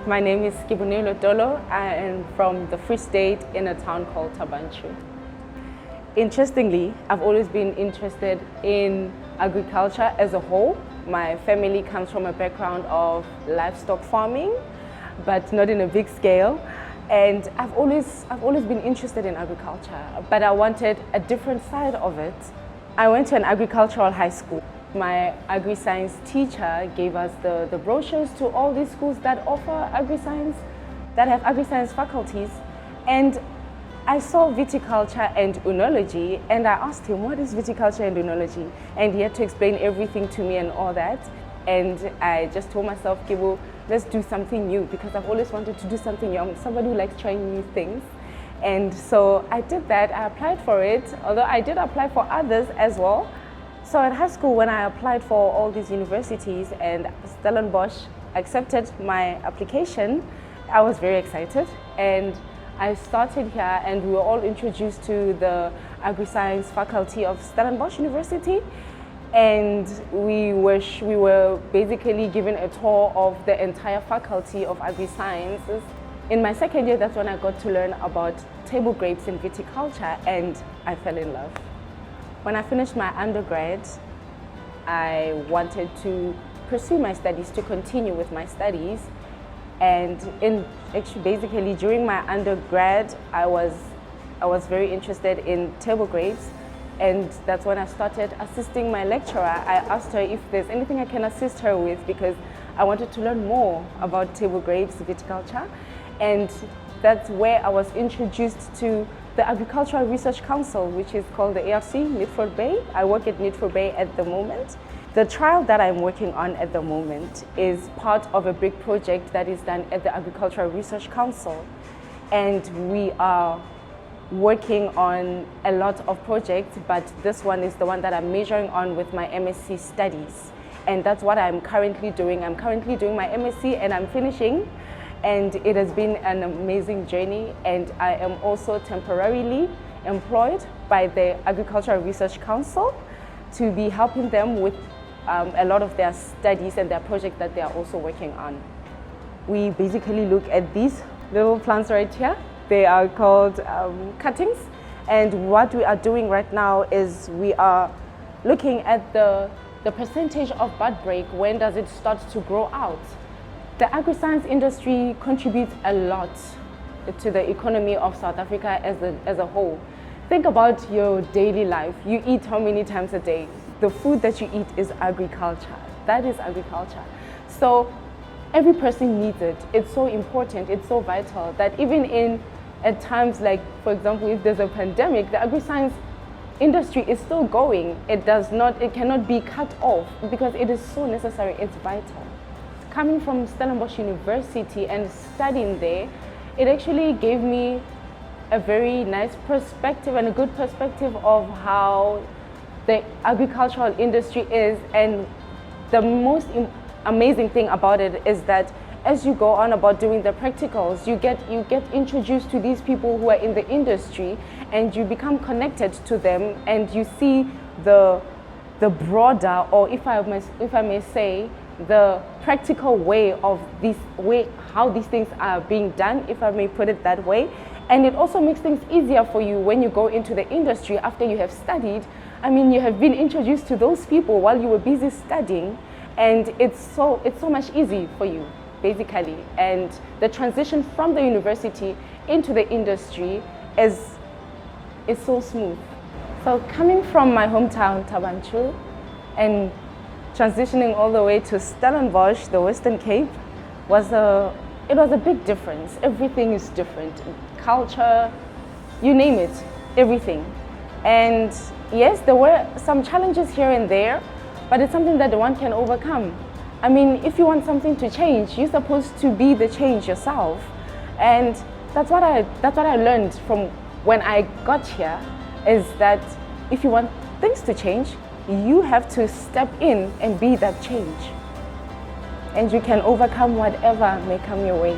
My name is Keboneilwe. I am from the Free State in a town called Tabanchu. Interestingly, I've always been interested in agriculture as a whole. My family comes from a background of livestock farming, but not in a big scale. And I've always been interested in agriculture, but I wanted a different side of it. I went to an agricultural high school. My agri-science teacher gave us the brochures to all these schools that offer agri-science, that have agri-science faculties. And I saw viticulture and oenology, and I asked him, what is viticulture and oenology? And he had to explain everything to me and all that. And I just told myself, Kibo, let's do something new, because I've always wanted to do something new. I'm somebody who likes trying new things. And so I did that. I applied for it, although I did apply for others as well. So at high school, when I applied for all these universities and Stellenbosch accepted my application, I was very excited. And I started here, and we were all introduced to the agri-science faculty of Stellenbosch University. And we were basically given a tour of the entire faculty of agri-sciences. In my second year, that's when I got to learn about table grapes in viticulture, and I fell in love. When I finished my undergrad, I wanted to pursue my studies, to continue with my studies. And basically during my undergrad, I was very interested in table grapes. And that's when I started assisting my lecturer. I asked her if there's anything I can assist her with, because I wanted to learn more about table grapes, viticulture. And that's where I was introduced to the Agricultural Research Council, which is called the ARC, Mitford Bay. I work at Mitford Bay at the moment. The trial that I'm working on at the moment is part of a big project that is done at the Agricultural Research Council. And we are working on a lot of projects, but this one is the one that I'm majoring on with my MSc studies. And that's what I'm currently doing. I'm currently doing my MSc and I'm finishing. And it has been an amazing journey. And I am also temporarily employed by the Agricultural Research Council to be helping them with a lot of their studies and their projects that they are also working on. We basically look at these little plants right here. They are called cuttings. And what we are doing right now is we are looking at the percentage of bud break. When does it start to grow out? The agri-science industry contributes a lot to the economy of South Africa as a whole. Think about your daily life. You eat how many times a day? The food that you eat is agriculture. That is agriculture. So every person needs it. It's so important, it's so vital that even at times like, for example, if there's a pandemic, the agri-science industry is still going. It cannot be cut off because it is so necessary, it's vital. Coming from Stellenbosch University and studying there, it actually gave me a very nice perspective and a good perspective of how the agricultural industry is. And the most amazing thing about it is that as you go on about doing the practicals, you get introduced to these people who are in the industry, and you become connected to them, and you see the broader, or if I may say, the practical way of how these things are being done, if I may put it that way. And it also makes things easier for you when you go into the industry after you have studied. I mean, you have been introduced to those people while you were busy studying, and it's so much easier for you, basically. And the transition from the university into the industry is so smooth. So coming from my hometown, Tabanchu, and transitioning all the way to Stellenbosch, the Western Cape, it was a big difference. Everything is different. Culture, you name it, everything. And yes, there were some challenges here and there, but it's something that one can overcome. I mean, if you want something to change, you're supposed to be the change yourself. And that's what I learned from when I got here, is that if you want things to change, you have to step in and be that change. And you can overcome whatever may come your way.